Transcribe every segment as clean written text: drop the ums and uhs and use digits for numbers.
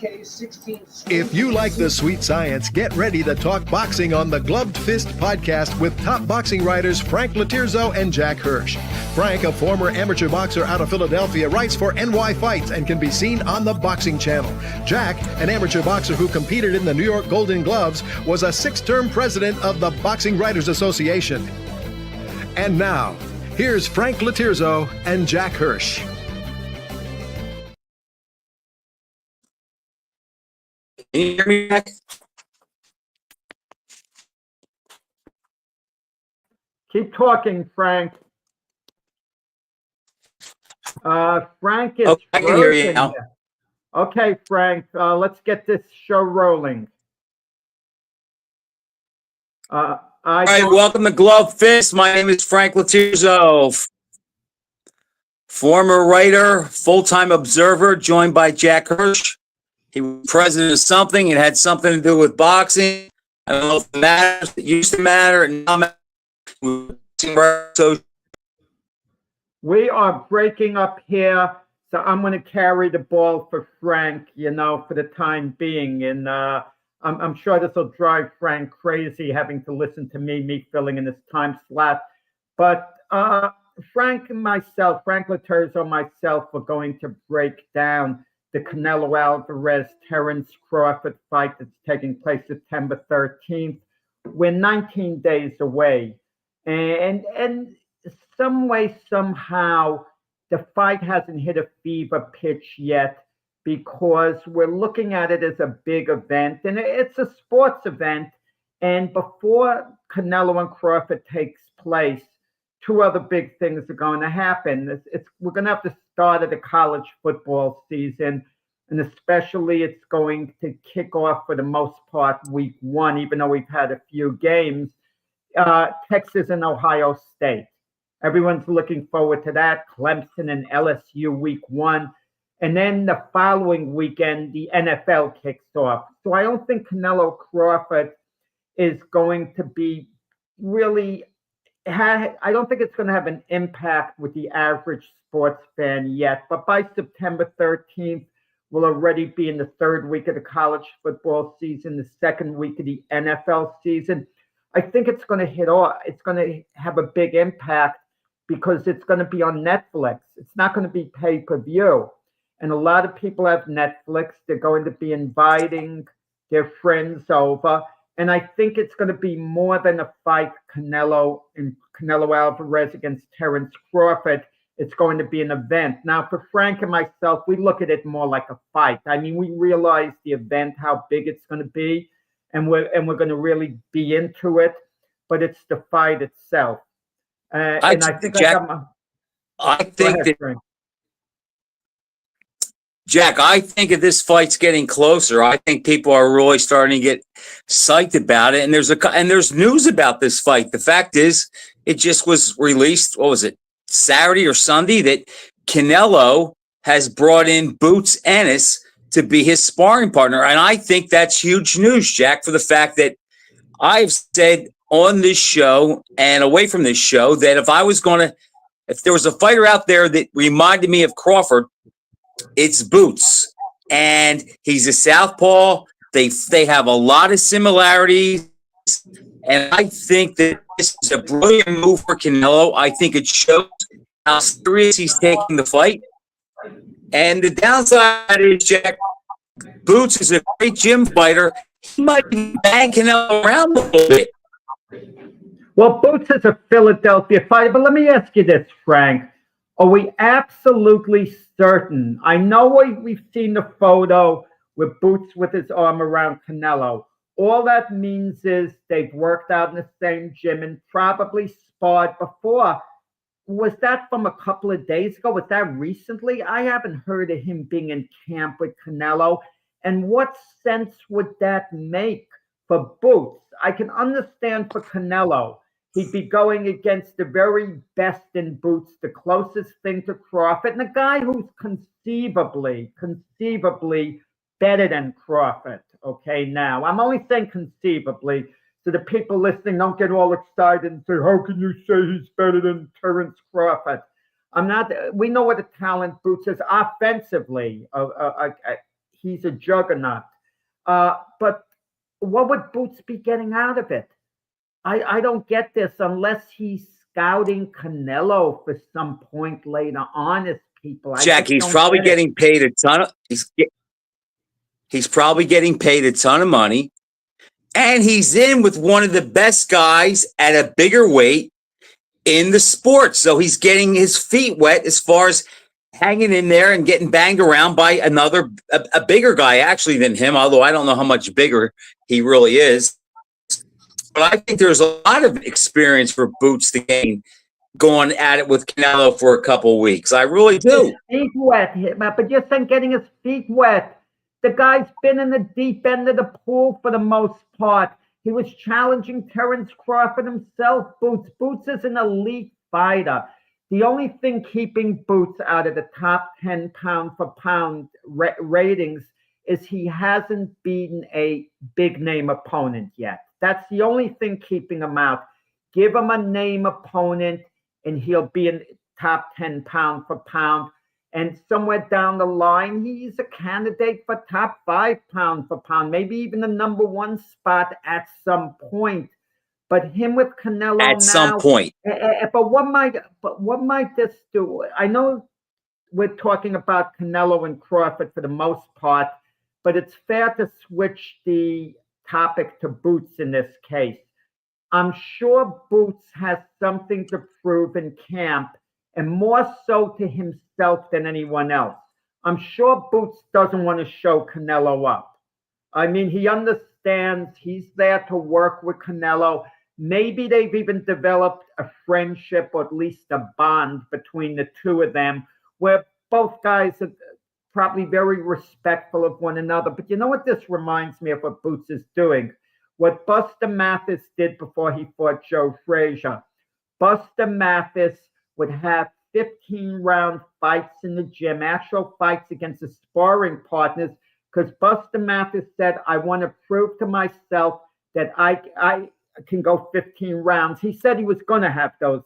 If you like the sweet science, get ready to talk boxing on the Gloved Fist podcast with top boxing writers Frank Latirzo and Jack Hirsch. Frank, a former amateur boxer out of Philadelphia, writes for NY Fights and can be seen on the Boxing Channel. Jack, an amateur boxer who competed in the New York Golden Gloves, was a 6-term president of the Boxing Writers Association. And now, here's Frank Latirzo and Jack Hirsch. Can you hear me, Jack? Keep talking, Frank. Frank is I can hear you now. Okay, Frank, let's get this show rolling. All right, welcome to Glove Fist. My name is Frank Latirzo, former writer, full-time observer, joined by Jack Hirsch. He was president of something. It had something to do with boxing. I don't know if it matters. It used to matter. Now we are breaking up here, so I'm going to carry the ball for Frank, for the time being. And I'm sure this will drive Frank crazy having to listen to me filling in this time slot. But Frank Latirzo, myself, are going to break down the Canelo Alvarez-Terence Crawford fight that's taking place September 13th. We're 19 days away. And some way, somehow, the fight hasn't hit a fever pitch yet because we're looking at it as a big event. And it's a sports event. And before Canelo and Crawford takes place, two other big things are going to happen. We're going to have the start of the college football season, and especially it's going to kick off for the most part week 1, even though we've had a few games, Texas and Ohio State. Everyone's looking forward to that. Clemson and LSU week 1. And then the following weekend, the NFL kicks off. So I don't think Canelo Crawford is going to be really... I don't think it's going to have an impact with the average sports fan yet, but by September 13th, we'll already be in the 3rd week of the college football season, the 2nd week of the NFL season. I think it's going to hit off. It's going to have a big impact because it's going to be on Netflix. It's not going to be pay-per-view. And a lot of people have Netflix. They're going to be inviting their friends over. And I think it's going to be more than a fight, Canelo Alvarez against Terence Crawford. It's going to be an event. Now, for Frank and myself, we look at it more like a fight. I mean, we realize the event, how big it's going to be, and we're going to really be into it. But it's the fight itself. I think if this fight's getting closer, I think people are really starting to get psyched about it. And there's news about this fight. The fact is, it just was released. What was it, Saturday or Sunday? That Canelo has brought in Boots Ennis to be his sparring partner, and I think that's huge news, Jack. For the fact that I've said on this show and away from this show that if there was a fighter out there that reminded me of Crawford, it's Boots, and he's a southpaw. They have a lot of similarities, and I think that this is a brilliant move for Canelo. I think it shows how serious he's taking the fight. And the downside is, Jack, Boots is a great gym fighter. He might bang Canelo around a little bit. Well, Boots is a Philadelphia fighter, but let me ask you this, Frank. Are we absolutely certain? I know we've seen the photo with Boots with his arm around Canelo. All that means is they've worked out in the same gym and probably sparred before. Was that from a couple of days ago? Was that recently? I haven't heard of him being in camp with Canelo. And what sense would that make for Boots? I can understand for Canelo. He'd be going against the very best in Boots, the closest thing to Crawford, and a guy who's conceivably better than Crawford. Okay, now, I'm only saying conceivably, so the people listening don't get all excited and say, how can you say he's better than Terence Crawford? We know what a talent Boots is offensively. he's a juggernaut. But what would Boots be getting out of it? I don't get this unless he's scouting Canelo for some point later on as people. I Jack, just he's don't probably get it. getting paid a ton of he's probably getting paid a ton of money. And he's in with one of the best guys at a bigger weight in the sport. So he's getting his feet wet as far as hanging in there and getting banged around by a bigger guy actually than him, although I don't know how much bigger he really is. But I think there's a lot of experience for Boots to gain going at it with Canelo for a couple of weeks. I really do. His feet wet, but you're saying getting his feet wet. The guy's been in the deep end of the pool for the most part. He was challenging Terence Crawford himself. Boots is an elite fighter. The only thing keeping Boots out of the top 10 pound for pound ratings is he hasn't beaten a big name opponent yet. That's the only thing keeping him out. Give him a name opponent and he'll be in top 10 pound for pound. And somewhere down the line, he's a candidate for top 5 pound for pound, maybe even the number 1 spot at some point. But him with Canelo At now, some point. But what might this do? I know we're talking about Canelo and Crawford for the most part, but it's fair to switch the topic to Boots in this case. I'm sure Boots has something to prove in camp, and more so to himself than anyone else. I'm sure Boots doesn't want to show Canelo up. I mean, he understands he's there to work with Canelo. Maybe they've even developed a friendship or at least a bond between the two of them where both guys are probably very respectful of one another. But you know what this reminds me of what Boots is doing? What Buster Mathis did before he fought Joe Frazier. Buster Mathis would have 15-round fights in the gym, actual fights against the sparring partners, because Buster Mathis said, I want to prove to myself that I can go 15 rounds. He said he was going to have those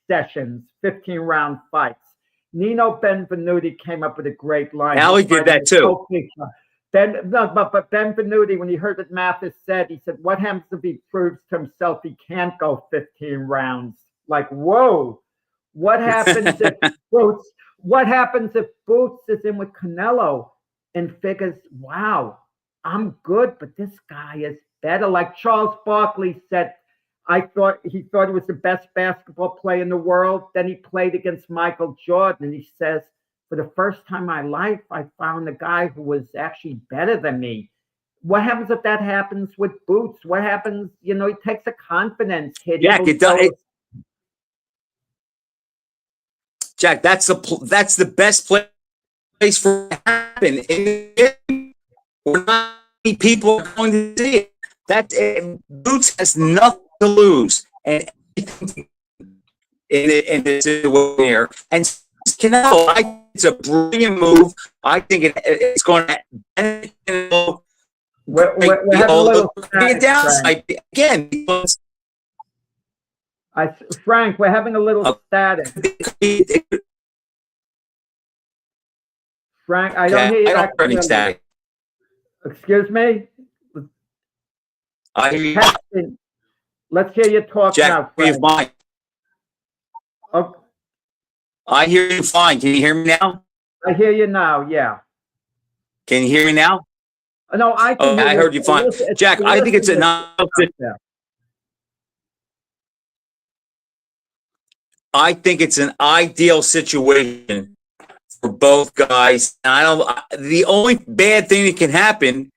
sessions, 15-round fights. Nino Benvenuti came up with a great line. Howie did that too. But Benvenuti, when he heard what Mathis said, he said, what happens if he proves to himself he can't go 15 rounds? Like, whoa. What happens if Boots is in with Canelo and figures, wow, I'm good, but this guy is better. Like Charles Barkley said, he thought he was the best basketball player in the world. Then he played against Michael Jordan, and he says, for the first time in my life, I found a guy who was actually better than me. What happens if that happens with Boots? What happens? He takes a confidence hit. Jack, Jack, that's the best place for it to happen. We're not many people are going to see it. Boots has nothing to lose and everything in this situation here. And Canelo, I think it's a brilliant move. I think it's going to benefit Canelo. We're having a little downside again. Frank, we're having a little static. Frank, I don't hear you. I don't hear any static. Excuse me? I hear you. Let's hear you talk Jack, now, Frank. Fine. Okay. I hear you fine. Can you hear me now? I hear you now, yeah. Can you hear me now? No, I can hear I heard you fine. Jack, I think it's I think it's an ideal situation for both guys. The only bad thing that can happen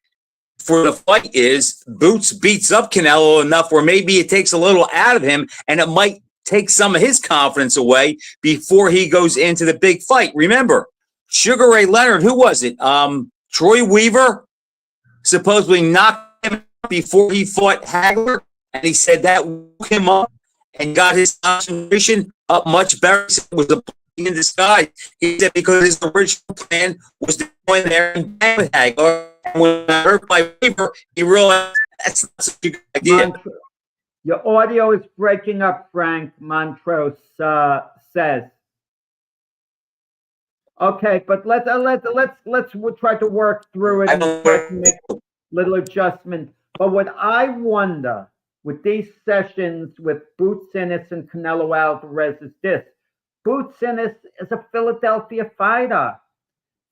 for the fight is Boots beats up Canelo enough where maybe it takes a little out of him and it might take some of his confidence away before he goes into the big fight. Remember, Sugar Ray Leonard, who was it? Troy Weaver supposedly knocked him out before he fought Hagler, and he said that woke him up and got his concentration up much better. It was a blessing in disguise. He said because his original plan was to go in there and bang with Hagler. And when I heard by Weaver, he realized that's not such a good idea. Your audio is breaking up, Frank, Montrose says. Okay, but we'll try to work through it I and try to don't. make little adjustments. But what I wonder with these sessions with Boots Ennis and Canelo Alvarez is this: Boots Ennis is a Philadelphia fighter.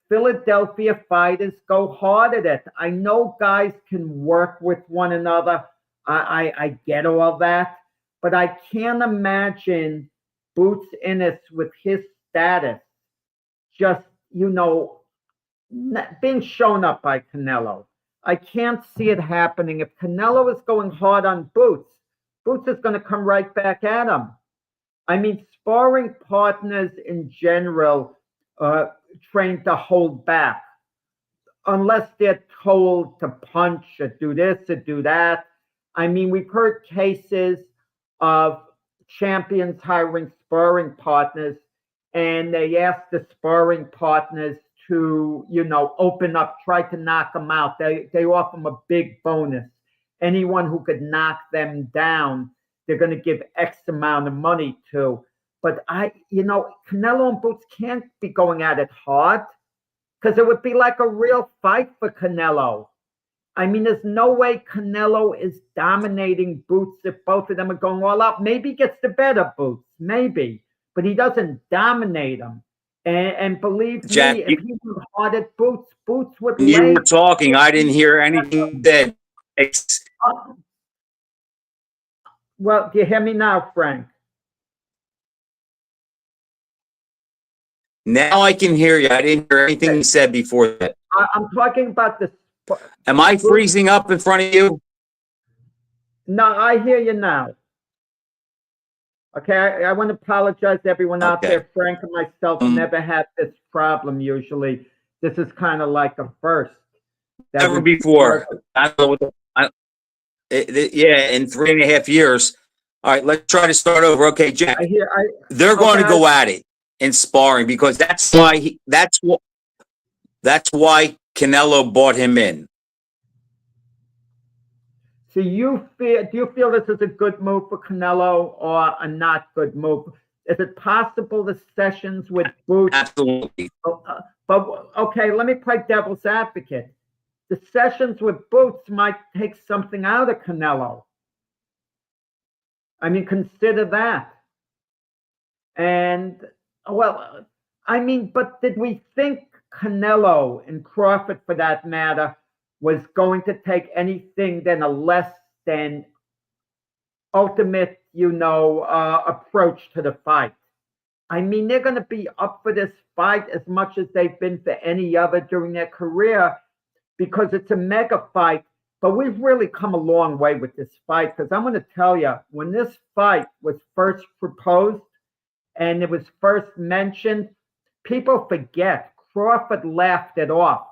Philadelphia fighters go hard at it. I know guys can work with one another. I get all that, but I can't imagine Boots Ennis with his status just, being shown up by Canelo. I can't see it happening. If Canelo is going hard on Boots, Boots is going to come right back at him. I mean, sparring partners in general trained to hold back unless they're told to punch or do this or do that. I mean, we've heard cases of champions hiring sparring partners, and they ask the sparring partners to, open up, try to knock them out. They offer them a big bonus. Anyone who could knock them down, they're going to give X amount of money to. But Canelo and Boots can't be going at it hard because it would be like a real fight for Canelo. I mean, there's no way Canelo is dominating Boots if both of them are going all out. Maybe he gets the better Boots, maybe, but he doesn't dominate him. And believe Jack, me, if he was hard at Boots, Boots would when you lay. were talking, I didn't hear anything that. Well, do you hear me now, Frank? Now I can hear you. I didn't hear anything you said before that. I'm talking about the. Am I freezing up in front of you? No, I hear you now. Okay, I want to apologize to everyone out there. Frank and myself never had this problem usually. This is kind of like a first. Never before. I don't know yeah, in 3.5 years. All right, let's try to start over. Okay, Jack. They're going to go at it in sparring because that's why Canelo bought him in. So do you feel this is a good move for Canelo or a not good move? Is it possible the sessions with Boots? Absolutely. But okay, let me play devil's advocate. The sessions with Boots might take something out of Canelo. I mean, consider that. And well, I mean, but did we think Canelo and Crawford, for that matter, was going to take anything than a less than ultimate, approach to the fight? I mean, they're going to be up for this fight as much as they've been for any other during their career because it's a mega fight. But we've really come a long way with this fight because I'm going to tell you, when this fight was first proposed and it was first mentioned, people forget Crawford laughed it off.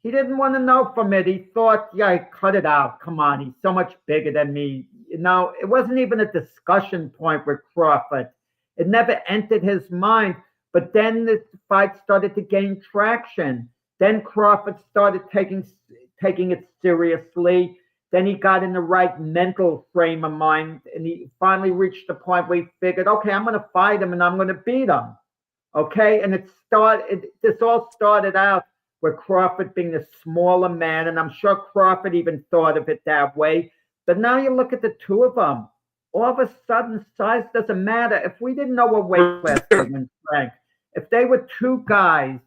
He didn't want to know from it. He thought, yeah, cut it out. Come on, he's so much bigger than me. It wasn't even a discussion point with Crawford. It never entered his mind. But then the fight started to gain traction. Then Crawford started taking it seriously. Then he got in the right mental frame of mind, and he finally reached the point where he figured, okay, I'm going to fight him and I'm going to beat him. Okay, and this all started out with Crawford being the smaller man, and I'm sure Crawford even thought of it that way. But now you look at the two of them. All of a sudden, size doesn't matter. If we didn't know what weight class they were in, Frank, if they were two guys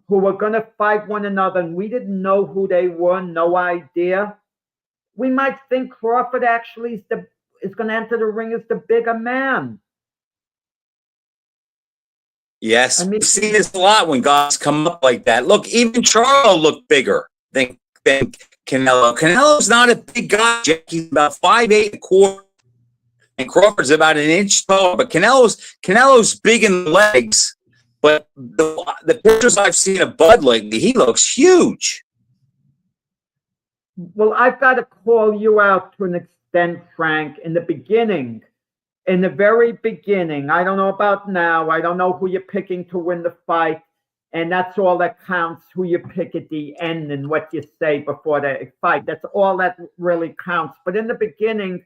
who were going to fight one another and we didn't know who they were, no idea, we might think Crawford actually is going to enter the ring as the bigger man. Yes, we've seen this a lot when guys come up like that. Look, even Charlo looked bigger than Canelo. Canelo's not a big guy, Jack. He's about 5'8", and Crawford's about an inch taller. But Canelo's big in the legs. But the pictures I've seen of Bud lately, he looks huge. Well, I've got to call you out to an extent, Frank. In the very beginning, I don't know about now. I don't know who you're picking to win the fight. And that's all that counts, who you pick at the end and what you say before the fight. That's all that really counts. But in the beginning,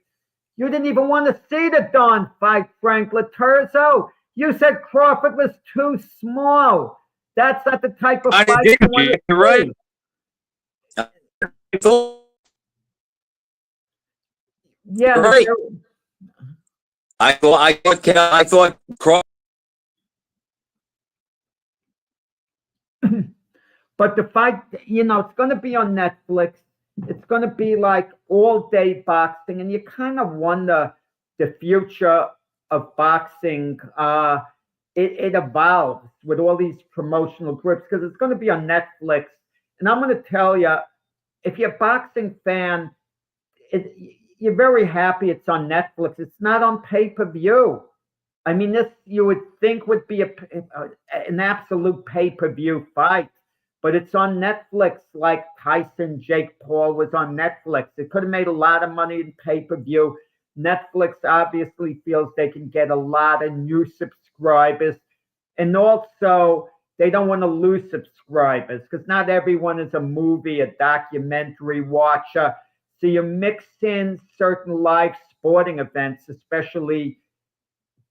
you didn't even want to see the darn fight, Frank Laterzo. You said Crawford was too small. That's not the type of I fight did. you want to You're right. see. I thought- Yeah, You're right. I thought Crawford. but the fight, it's going to be on Netflix. It's going to be like all day boxing, and you kind of wonder the future of boxing. It evolves with all these promotional grips because it's going to be on Netflix. And I'm going to tell you, if you're a boxing fan, you're very happy it's on Netflix. It's not on pay-per-view. I mean, this you would think would be an absolute pay-per-view fight, but it's on Netflix like Tyson Jake Paul was on Netflix. It could have made a lot of money in pay-per-view. Netflix obviously feels they can get a lot of new subscribers, and also they don't want to lose subscribers because not everyone is a movie, a documentary watcher. So you mix in certain live sporting events, especially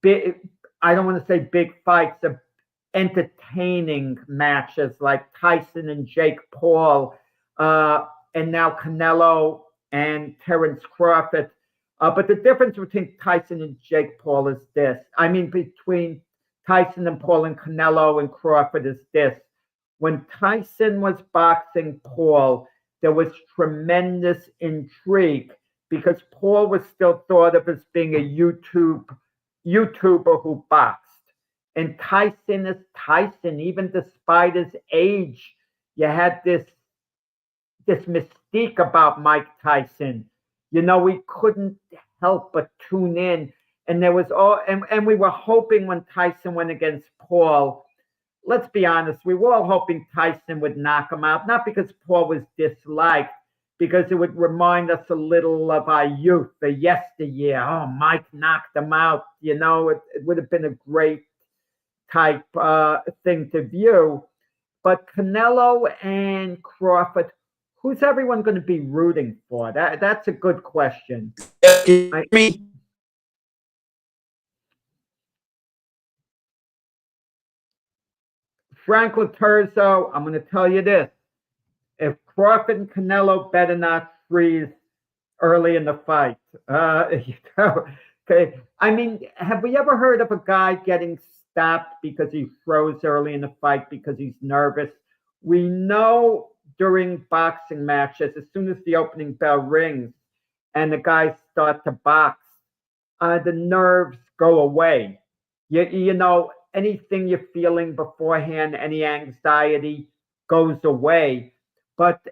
big, I don't want to say big fights, of entertaining matches like Tyson and Jake Paul, and now Canelo and Terence Crawford. But the difference between Tyson and Jake Paul is this. I mean, between Tyson and Paul and Canelo and Crawford is this. When Tyson was boxing Paul, there was tremendous intrigue because Paul was still thought of as being a YouTuber who boxed. And Tyson is Tyson, even despite his age. You had this mystique about Mike Tyson. We couldn't help but tune in. And there was and we were hoping when Tyson went against Paul, let's be honest, we were all hoping Tyson would knock him out, not because Paul was disliked, because it would remind us a little of our youth, the yesteryear. Oh, Mike knocked him out. It would have been a great type thing to view. But Canelo and Crawford, who's everyone going to be rooting for? That's a good question. Frank Laterzo, I'm going to tell you this. If Crawford and Canelo better not freeze early in the fight. Okay. I mean, have we ever heard of a guy getting stopped because he froze early in the fight because he's nervous? We know during boxing matches, as soon as the opening bell rings and the guys start to box, the nerves go away. Anything you're feeling beforehand, any anxiety goes away. But,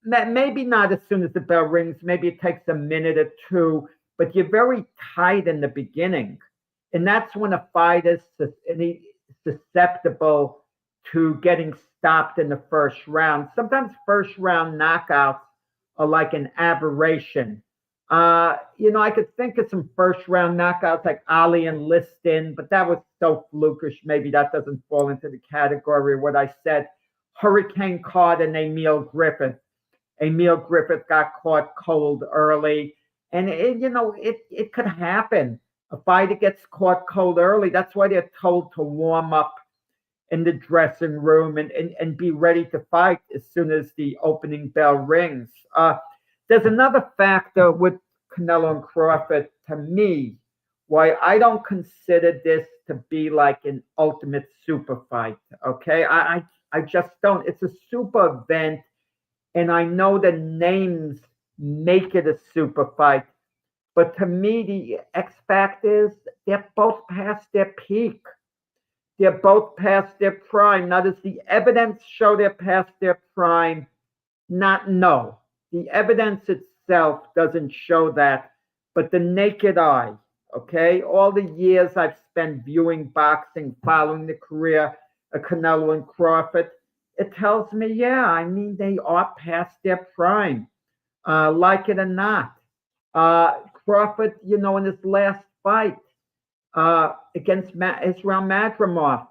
maybe not as soon as the bell rings. Maybe it takes a minute or two, but you're very tight in the beginning. And that's when a fighter is susceptible to getting stopped in the first round. Sometimes first round knockouts are like an aberration. I could think of some first round knockouts like Ali and Liston, but that was so flukish. Maybe that doesn't fall into the category of what I said. Hurricane Carter and Emil Griffith. Emil Griffith got caught cold early, and it could happen. A fighter gets caught cold early. That's why they're told to warm up in the dressing room and be ready to fight as soon as the opening bell rings. There's another factor with Canelo and Crawford, to me, why I don't consider this to be like an ultimate super fight. Okay, I just don't. It's a super event, and I know the names make it a super fight. But to me, the X factor is they're both past their peak. They're both past their prime. Now, does the evidence show they're past their prime? No. The evidence itself doesn't show that, but the naked eye, okay? All the years I've spent viewing boxing, following the career of Canelo and Crawford, it tells me, yeah, I mean, they are past their prime, like it or not. Crawford, in his last fight against Israel Madrimov,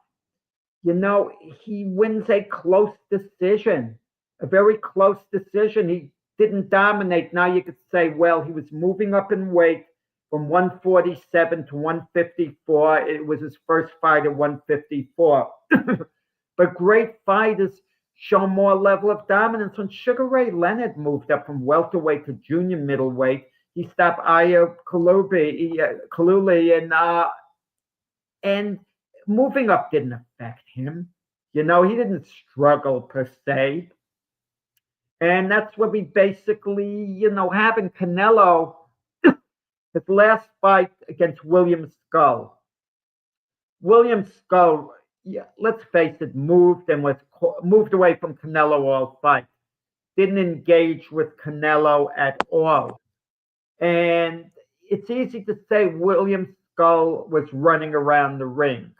he wins a close decision, a very close decision. He didn't dominate. Now you could say, well, he was moving up in weight from 147 to 154. It was his first fight at 154. But great fighters show more level of dominance. When Sugar Ray Leonard moved up from welterweight to junior middleweight, he stopped Aya Kaluli, and moving up didn't affect him. He didn't struggle per se. And that's what we basically, having Canelo, his last fight against William Skull. William Skull, yeah, let's face it, moved away from Canelo all fight. Didn't engage with Canelo at all. And it's easy to say William Skull was running around the ring.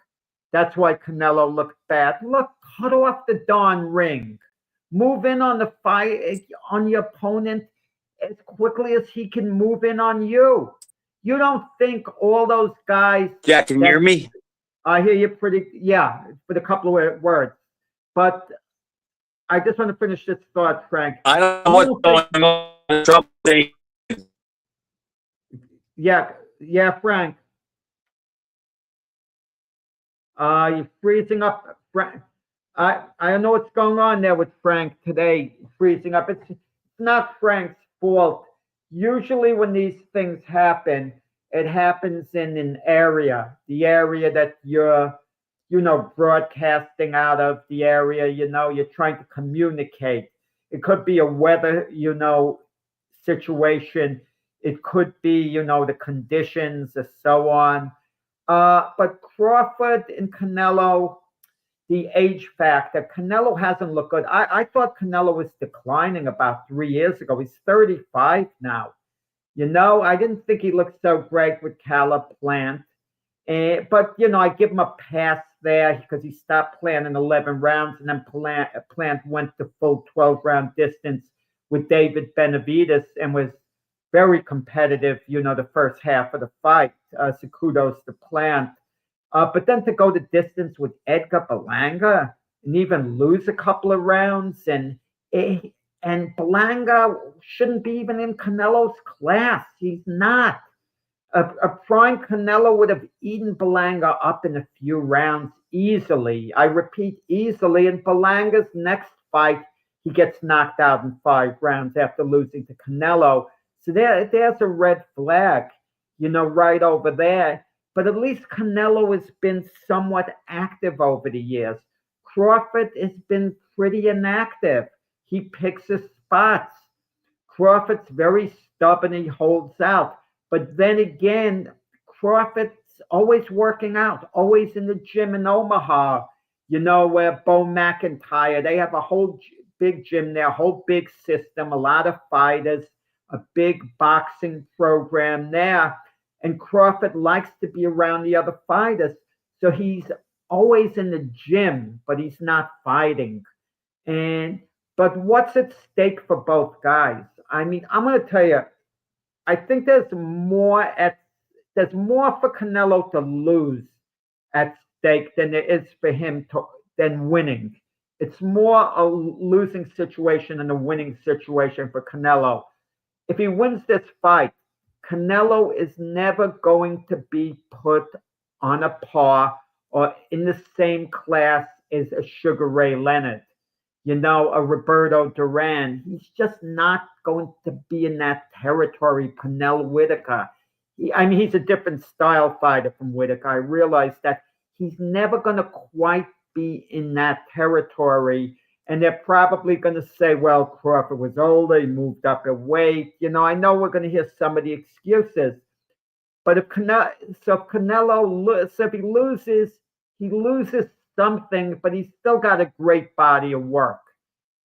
That's why Canelo looked bad. Look, cut off the darn ring. Move in on the fight, on your opponent as quickly as he can move in on you. You don't think all those guys... Jack, can you hear me? I hear you for a couple of words. But I just want to finish this thought, Frank. I don't know what's going on. Trump. Yeah, Frank. You're freezing up, Frank. I don't know what's going on there with Frank today, freezing up. It's not Frank's fault. Usually when these things happen, it happens in an area, the area that you're, broadcasting out of, the area, you're trying to communicate. It could be a weather, situation. It could be, the conditions and so on. But Crawford and Canelo, the age factor, Canelo hasn't looked good. I thought Canelo was declining about 3 years ago. He's 35 now. I didn't think he looked so great with Caleb Plant. But, I give him a pass there because he stopped playing in 11 rounds, and then Plant went to full 12-round distance with David Benavidez and was very competitive, the first half of the fight. So kudos to Plant. But then to go the distance with Edgar Berlanga and even lose a couple of rounds, and Berlanga shouldn't be even in Canelo's class. He's not. A prime Canelo would have eaten Berlanga up in a few rounds easily. I repeat, easily. In Berlanga's next fight, he gets knocked out in 5 rounds after losing to Canelo. So there's a red flag, right over there. But at least Canelo has been somewhat active over the years. Crawford has been pretty inactive. He picks his spots. Crawford's very stubborn. He holds out. But then again, Crawford's always working out, always in the gym in Omaha, where Bo McIntyre, they have a whole big gym there, a whole big system, a lot of fighters, a big boxing program there. And Crawford likes to be around the other fighters. So he's always in the gym, but he's not fighting. But what's at stake for both guys? I mean, I'm going to tell you, I think there's more for Canelo to lose at stake than there is for him than winning. It's more a losing situation than a winning situation for Canelo. If he wins this fight, Canelo is never going to be put on a par or in the same class as a Sugar Ray Leonard, a Roberto Duran. He's just not going to be in that territory. Pernell Whitaker. He's a different style fighter from Whitaker. I realize that he's never going to quite be in that territory. And they're probably going to say, well, Crawford was older, he moved up in weight. I know we're going to hear some of the excuses. But if he loses something, but he's still got a great body of work.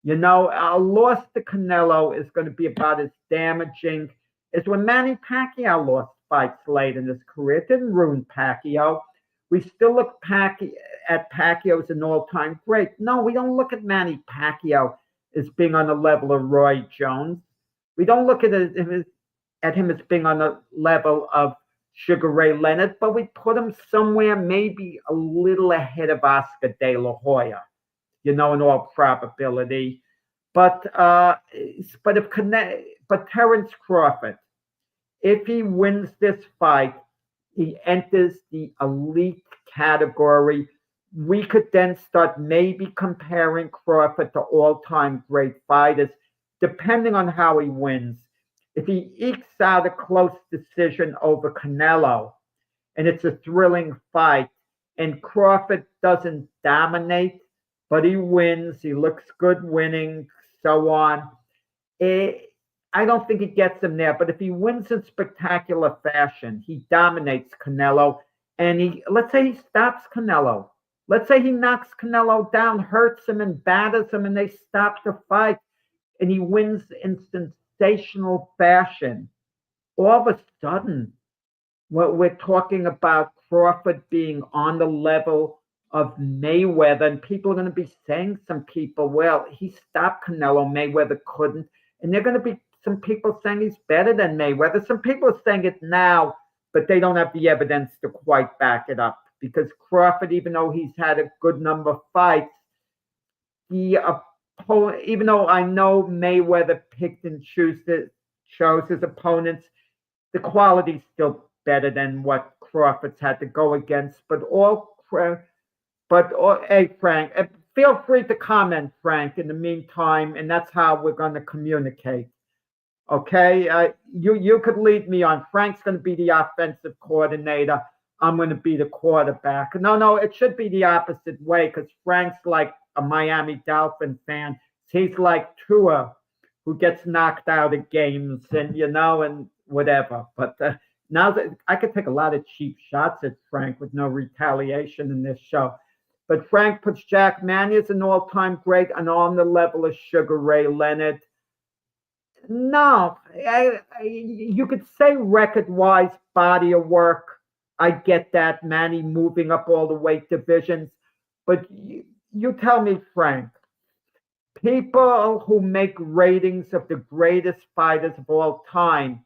A loss to Canelo is going to be about as damaging as when Manny Pacquiao lost fights late in his career. It didn't ruin Pacquiao. We still look at Pacquiao as an all-time great. No, we don't look at Manny Pacquiao as being on the level of Roy Jones. We don't look at him as being on the level of Sugar Ray Leonard, but we put him somewhere maybe a little ahead of Oscar De La Hoya, in all probability. But Terence Crawford, If he wins this fight, he enters the elite category. We could then start maybe comparing Crawford to all-time great fighters, depending on how he wins. If he ekes out a close decision over Canelo, and it's a thrilling fight, and Crawford doesn't dominate, but he wins, he looks good winning, so on. I don't think it gets him there, but if he wins in spectacular fashion, he dominates Canelo, and let's say he stops Canelo. Let's say he knocks Canelo down, hurts him, and batters him, and they stop the fight, and he wins in sensational fashion. All of a sudden, we're talking about Crawford being on the level of Mayweather, and people are going to be saying, some people, well, he stopped Canelo, Mayweather couldn't, and they're going to be some people saying he's better than Mayweather. Some people are saying it now, but they don't have the evidence to quite back it up, because Crawford, even though he's had a good number of fights, even though I know Mayweather picked and chose his opponents, the quality's still better than what Crawford's had to go against. Hey, Frank, feel free to comment, Frank, in the meantime, and that's how we're going to communicate. Okay, you could lead me on. Frank's going to be the offensive coordinator. I'm going to be the quarterback. No, it should be the opposite way, because Frank's like a Miami Dolphin fan. He's like Tua, who gets knocked out of games and whatever. But now that I could take a lot of cheap shots at Frank with no retaliation in this show. But Frank puts Jack Mannion as an all-time great and on the level of Sugar Ray Leonard. No, you could say record-wise, body of work. I get that, Manny moving up all the weight divisions. But you tell me, Frank, people who make ratings of the greatest fighters of all time,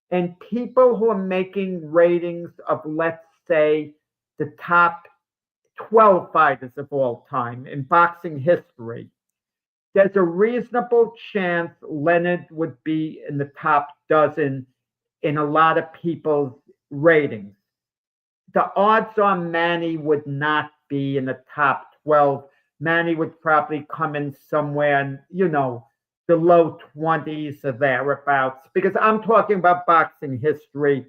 and people who are making ratings of, let's say, the top 12 fighters of all time in boxing history, there's a reasonable chance Leonard would be in the top dozen in a lot of people's ratings. The odds on Manny would not be in the top 12. Manny would probably come in somewhere in, the low 20s or thereabouts, because I'm talking about boxing history.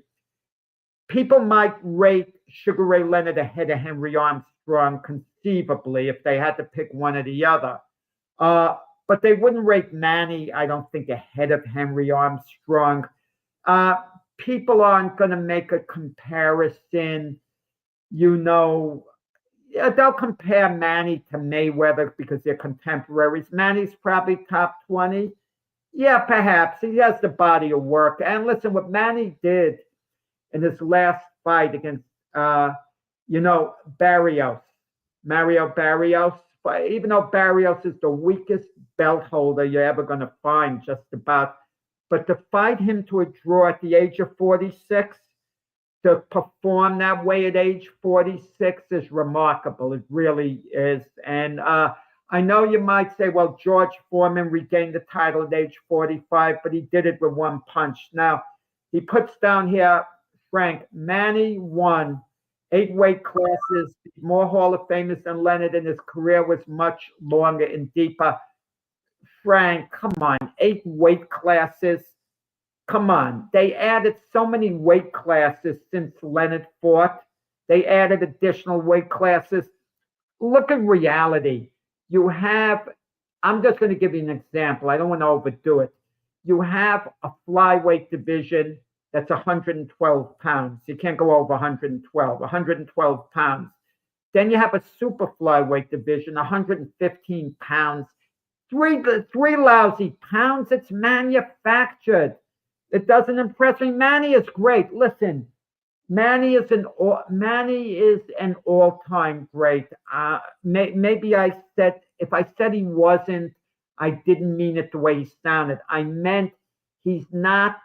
People might rate Sugar Ray Leonard ahead of Henry Armstrong conceivably if they had to pick one or the other. But they wouldn't rate Manny, I don't think, ahead of Henry Armstrong. People aren't going to make a comparison, they'll compare Manny to Mayweather because they're contemporaries. Manny's probably top 20. Yeah, perhaps. He has the body of work. And listen, what Manny did in his last fight against, Barrios, Mario Barrios, even though Barrios is the weakest belt holder you're ever going to find, just about, but to fight him to a draw at the age of 46, to perform that way at age 46 is remarkable. It really is. And I know you might say, well, George Foreman regained the title at age 45, but he did it with one punch. Now, he puts down here, Frank, Manny won 8 weight classes, more Hall of Famers than Leonard, and his career was much longer and deeper. Frank, come on, 8 weight classes. Come on. They added so many weight classes since Leonard fought. They added additional weight classes. Look at reality. I'm just going to give you an example. I don't want to overdo it. You have a flyweight division that's 112 pounds. You can't go over 112 pounds. Then you have a super flyweight division, 115 pounds. Three lousy pounds. It's manufactured. It doesn't impress me. Manny is great. Listen, Manny is an all-time great. Maybe if I said he wasn't, I didn't mean it the way he sounded. I meant he's not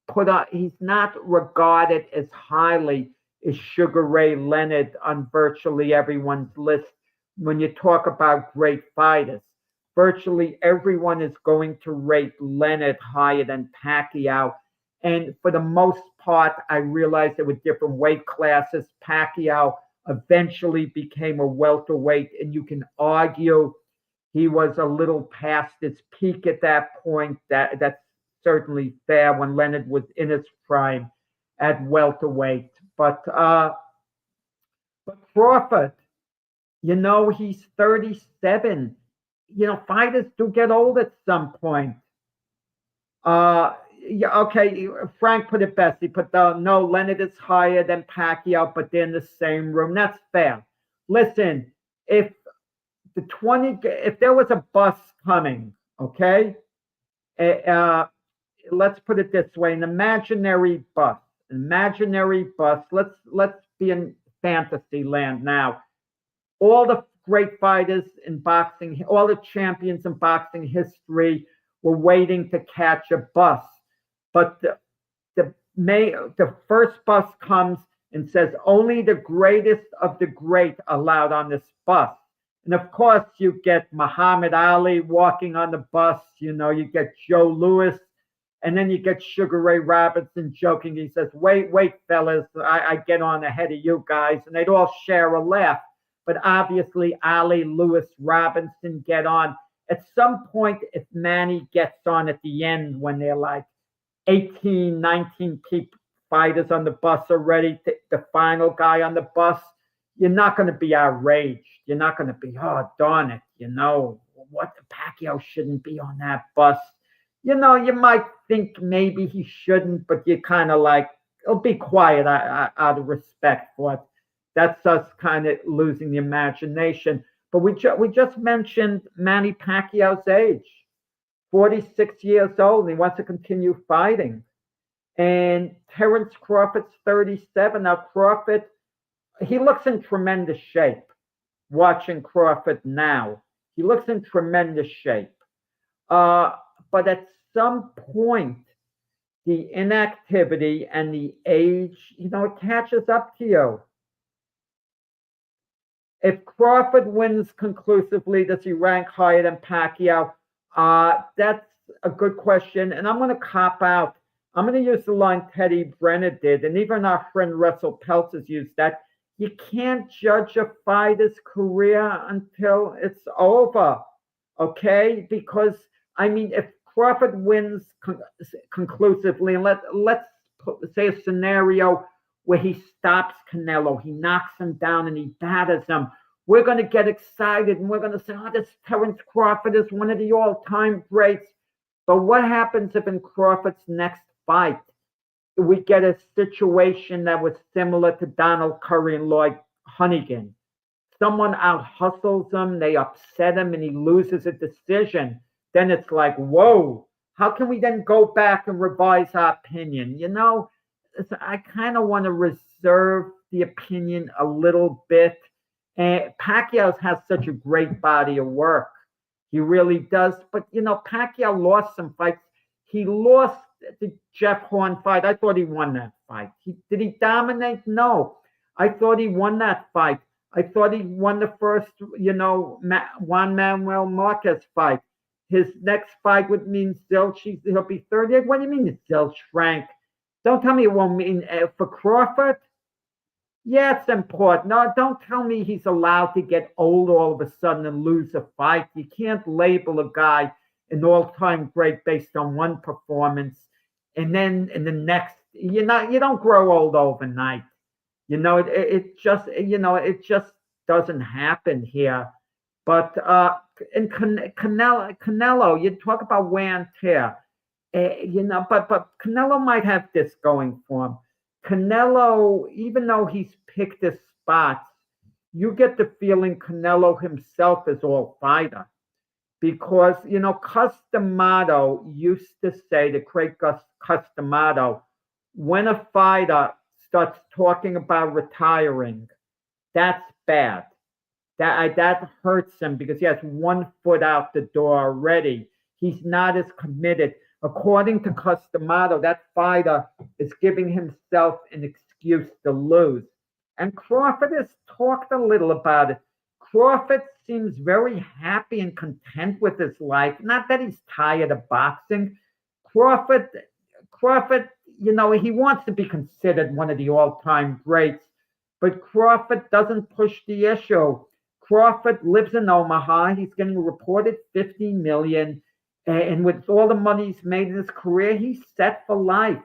regarded as highly as Sugar Ray Leonard on virtually everyone's list. When you talk about great fighters, virtually everyone is going to rate Leonard higher than Pacquiao. And for the most part, I realized there were different weight classes. Pacquiao eventually became a welterweight, and you can argue he was a little past his peak at that point. That's certainly fair when Leonard was in his prime at welterweight. But Crawford, he's 37. Fighters do get old at some point. Yeah, okay. Frank put it best. He put no, Leonard is higher than Pacquiao, but they're in the same room. That's fair. Listen, if if there was a bus coming, okay, uh, let's put it this way: an imaginary bus. Let's be in fantasy land now. All the great fighters in boxing, all the champions in boxing history were waiting to catch a bus. But the first bus comes and says only the greatest of the great allowed on this bus. And of course, you get Muhammad Ali walking on the bus. You get Joe Louis, and then you get Sugar Ray Robinson joking. He says, "Wait, fellas, I get on ahead of you guys," and they'd all share a laugh. But obviously, Ali, Lewis, Robinson get on. At some point, if Manny gets on at the end when they're like 18, 19 fighters on the bus already, the final guy on the bus, you're not going to be outraged. You're not going to be, oh, darn it, what, Pacquiao shouldn't be on that bus. You might think maybe he shouldn't, but you're kind of like, it'll be quiet out of respect for it. That's us kind of losing the imagination. But we just mentioned Manny Pacquiao's age, 46 years old, and he wants to continue fighting. And Terence Crawford's 37. Now, Crawford, he looks in tremendous shape. Watching Crawford now, he looks in tremendous shape. But at some point, the inactivity and the age, it catches up to you. If Crawford wins conclusively, does he rank higher than Pacquiao? That's a good question, and I'm going to cop out. I'm going to use the line Teddy Brenner did, and even our friend Russell Peltz has used that. You can't judge a fighter's career until it's over, okay? Because, if Crawford wins conclusively, and let's say a scenario where he stops Canelo, he knocks him down and he batters him, we're going to get excited and we're going to say, oh, this Terence Crawford is one of the all-time greats. But what happens if in Crawford's next fight, we get a situation that was similar to Donald Curry and Lloyd Hunnigan? Someone out-hustles him, they upset him, and he loses a decision. Then it's like, whoa, how can we then go back and revise our opinion? I kind of want to reserve the opinion a little bit. And Pacquiao has such a great body of work. He really does. But, Pacquiao lost some fights. He lost the Jeff Horn fight. I thought he won that fight. Did he dominate? No. I thought he won that fight. I thought he won the first, Juan Manuel Marquez fight. His next fight would mean Zilch. He'll be 30. What do you mean Zilch, Frank? Don't tell me it won't mean for Crawford. Yeah, it's important. No, don't tell me he's allowed to get old all of a sudden and lose a fight. You can't label a guy an all-time great based on one performance, and then in the next, you don't grow old overnight. It just doesn't happen here. But in Canelo, you talk about wear and tear. But Canelo might have this going for him. Canelo, even though he's picked his spots, you get the feeling Canelo himself is all fighter. Because, Cus D'Amato used to say, the great Cus D'Amato, when a fighter starts talking about retiring, that's bad. That hurts him because he has one foot out the door already. He's not as committed. According to Cus D'Amato, that fighter is giving himself an excuse to lose. And Crawford has talked a little about it. Crawford seems very happy and content with his life. Not that he's tired of boxing. Crawford, he wants to be considered one of the all-time greats, but Crawford doesn't push the issue. Crawford lives in Omaha. He's getting reported $50 million, and with all the money he's made in his career, he's set for life.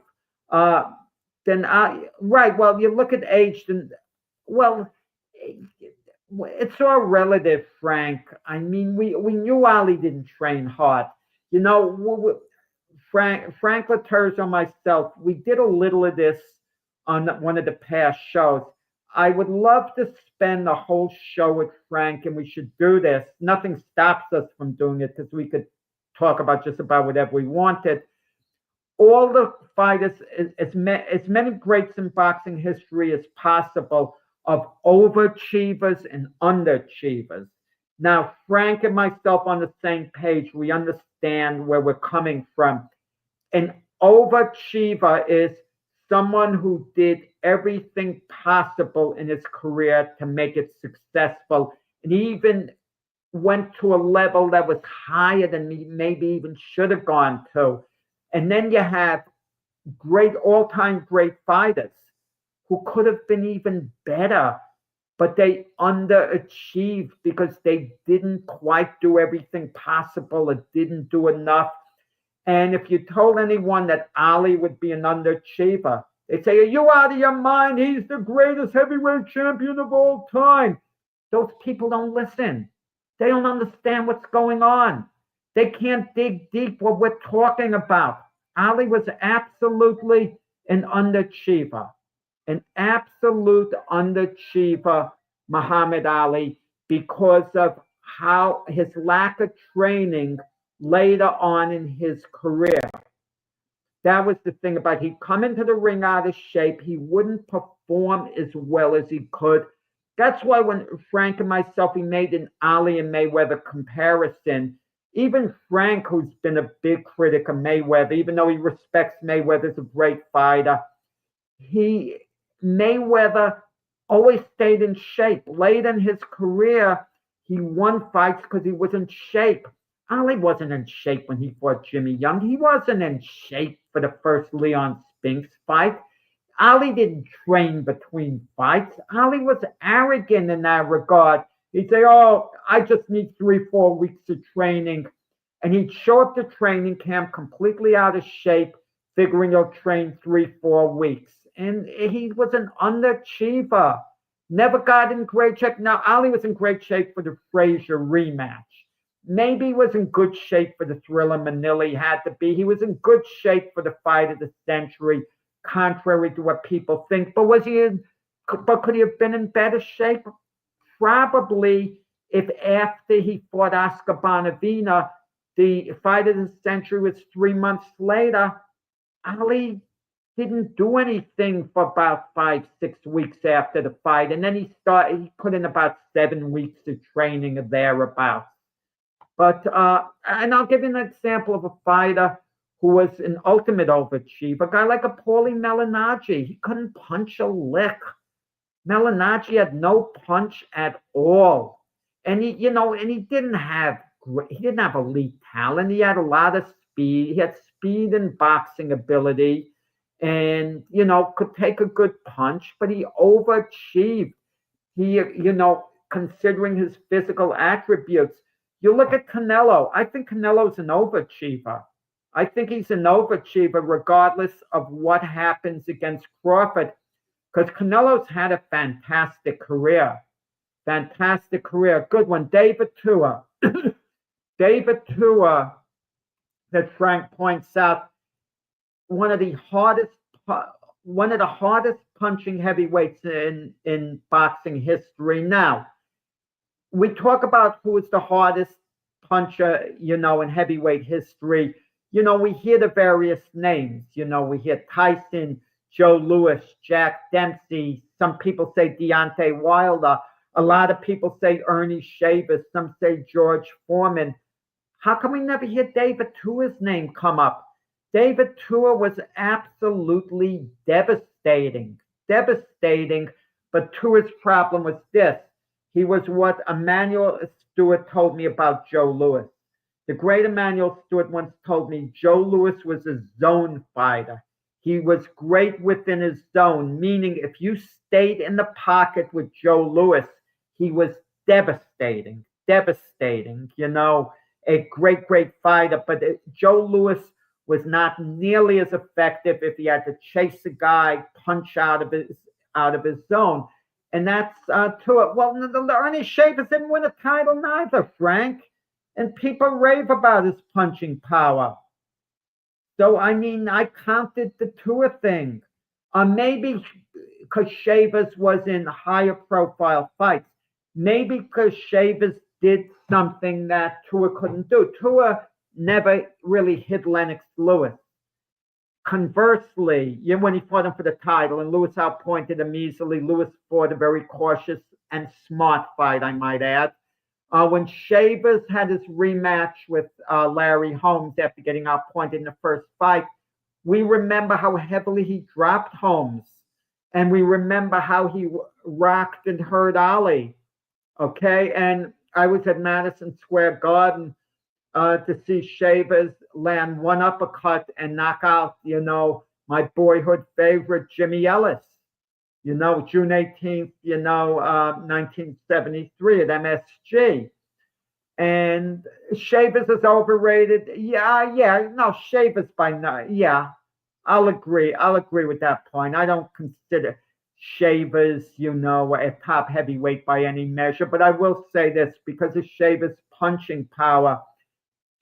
Right. Well, you look at age, and well, it's all relative, Frank. I mean, we knew Ali didn't train hard. Frank Laterzo and myself, we did a little of this on one of the past shows. I would love to spend the whole show with Frank, and we should do this. Nothing stops us from doing it because we could talk about just about whatever we wanted. All the fighters, as many greats in boxing history as possible, of overachievers and underachievers. Now, Frank and myself on the same page, we understand where we're coming from. An overachiever is someone who did everything possible in his career to make it successful, and even went to a level that was higher than he maybe even should have gone to. And then you have great, all-time great fighters who could have been even better, but they underachieved because they didn't quite do everything possible or didn't do enough. And if you told anyone that Ali would be an underachiever, they'd say, "Are you out of your mind? He's the greatest heavyweight champion of all time." Those people don't listen. They don't understand what's going on. They can't dig deep what we're talking about. Ali was absolutely an underachiever. An absolute underachiever, Muhammad Ali, because of how his lack of training later on in his career. That was the thing about he'd come into the ring out of shape. He wouldn't perform as well as he could. That's why when Frank and myself, we made an Ali and Mayweather comparison. Even Frank, who's been a big critic of Mayweather, even though he respects Mayweather as a great fighter, Mayweather always stayed in shape. Late in his career, he won fights because he was in shape. Ali wasn't in shape when he fought Jimmy Young. He wasn't in shape for the first Leon Spinks fight. Ali didn't train between fights. Ali was arrogant in that regard. He'd say, "Oh, I just need 3-4 weeks of training." And he'd show up to training camp completely out of shape, figuring he'll train 3-4 weeks. And he was an underachiever. Never got in great shape. Now, Ali was in great shape for the Frazier rematch. Maybe he was in good shape for the Thriller Manila. He had to be. He was in good shape for the fight of the century, contrary to what people think. But could he have been in better shape? Probably, if after he fought Oscar Bonavena, the fight of the century was 3 months later. Ali didn't do anything for about 5-6 weeks after the fight. And then he put in about 7 weeks of training or thereabouts. But, and I'll give you an example of a fighter who was an ultimate overachiever, a guy like a Paulie Malignaggi. He couldn't punch a lick. Malignaggi had no punch at all. And he didn't have elite talent. He had a lot of speed. He had speed and boxing ability, and could take a good punch, but he overachieved. Considering his physical attributes. You look at Canelo. I think Canelo's an overachiever. I think he's an overachiever regardless of what happens against Crawford, because Canelo's had a fantastic career. Fantastic career. Good one. David Tua. David Tua, that Frank points out, one of the hardest punching heavyweights in boxing history. Now, we talk about who is the hardest puncher, in heavyweight history. We hear the various names. We hear Tyson, Joe Louis, Jack Dempsey. Some people say Deontay Wilder. A lot of people say Ernie Shavers. Some say George Foreman. How come we never hear David Tua's name come up? David Tua was absolutely devastating. But Tua's problem was this. He was what Emmanuel Stewart told me about Joe Louis. The great Emmanuel Stewart once told me Joe Louis was a zone fighter. He was great within his zone, meaning if you stayed in the pocket with Joe Louis, he was devastating, devastating, a great, great fighter. But Joe Louis was not nearly as effective if he had to chase a guy, punch out of his zone. And that's to it. Well, Ernie Shavers didn't win a title neither, Frank. And people rave about his punching power. So, I mean, I counted the Tua thing. Maybe because Shavers was in higher profile fights. Maybe because Shavers did something that Tua couldn't do. Tua never really hit Lennox Lewis. Conversely, when he fought him for the title and Lewis outpointed him easily, Lewis fought a very cautious and smart fight, I might add. When Shavers had his rematch with Larry Holmes after getting outpointed in the first fight, we remember how heavily he dropped Holmes. And we remember how he rocked and hurt Ali. Okay, and I was at Madison Square Garden to see Shavers land one uppercut and knock out, my boyhood favorite, Jimmy Ellis. June 18th, 1973 at MSG. And Shavers is overrated. Shavers by night. Yeah, I'll agree. I'll agree with that point. I don't consider Shavers, a top heavyweight by any measure. But I will say this, because of Shavers' punching power,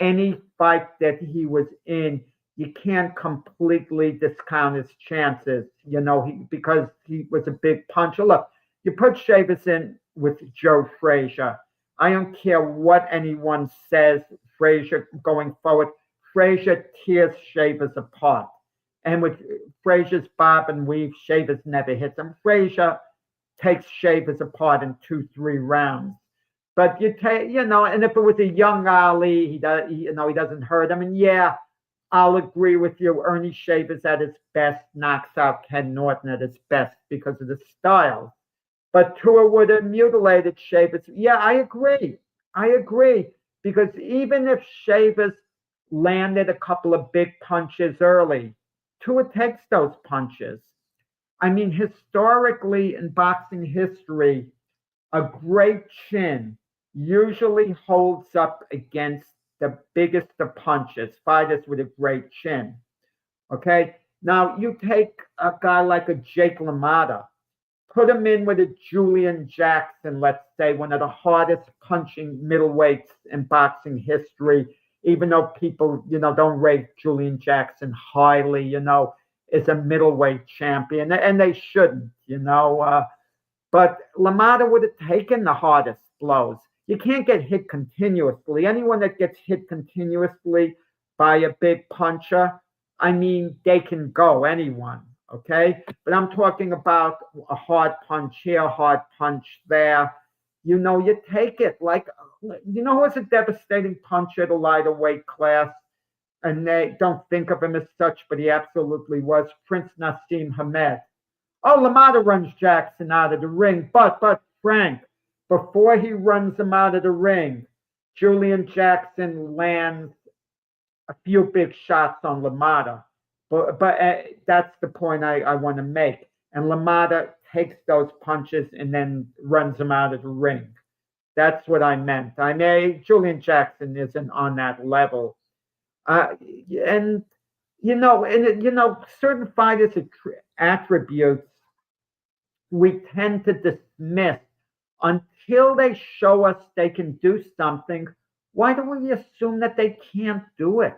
any fight that he was in, you can't completely discount his chances, because he was a big puncher. Look, you put Shavers in with Joe Frazier. I don't care what anyone says, Frazier going forward. Frazier tears Shavers apart. And with Frazier's bob and weave, Shavers never hits him. Frazier takes Shavers apart in 2-3 rounds. But you take, and if it was a young Ali, he doesn't hurt him. And yeah, I'll agree with you. Ernie Shavers at his best knocks out Ken Norton at his best because of the style. But Tua would have mutilated Shavers. Yeah, I agree. Because even if Shavers landed a couple of big punches early, Tua takes those punches. I mean, historically in boxing history, a great chin usually holds up against the biggest of punches, fighters with a great chin. Okay? Now, you take a guy like a Jake LaMotta, put him in with a Julian Jackson, let's say, one of the hardest punching middleweights in boxing history, even though people, don't rate Julian Jackson highly, is a middleweight champion, and they shouldn't, but LaMotta would have taken the hardest blows. You can't get hit continuously. Anyone that gets hit continuously by a big puncher, I mean, they can go, anyone, okay? But I'm talking about a hard punch here, a hard punch there. You take it. Like, who was a devastating puncher at a lighter weight class? And they don't think of him as such, but he absolutely was. Prince Nassim Hamed. Oh, LaMotta runs Jackson out of the ring. But Frank, before he runs him out of the ring, Julian Jackson lands a few big shots on LaMotta. But that's the point I want to make. And LaMotta takes those punches and then runs him out of the ring. That's what I meant. I mean, Julian Jackson isn't on that level. And certain fighters' attributes we tend to dismiss until they show us they can do something. Why do we assume that they can't do it?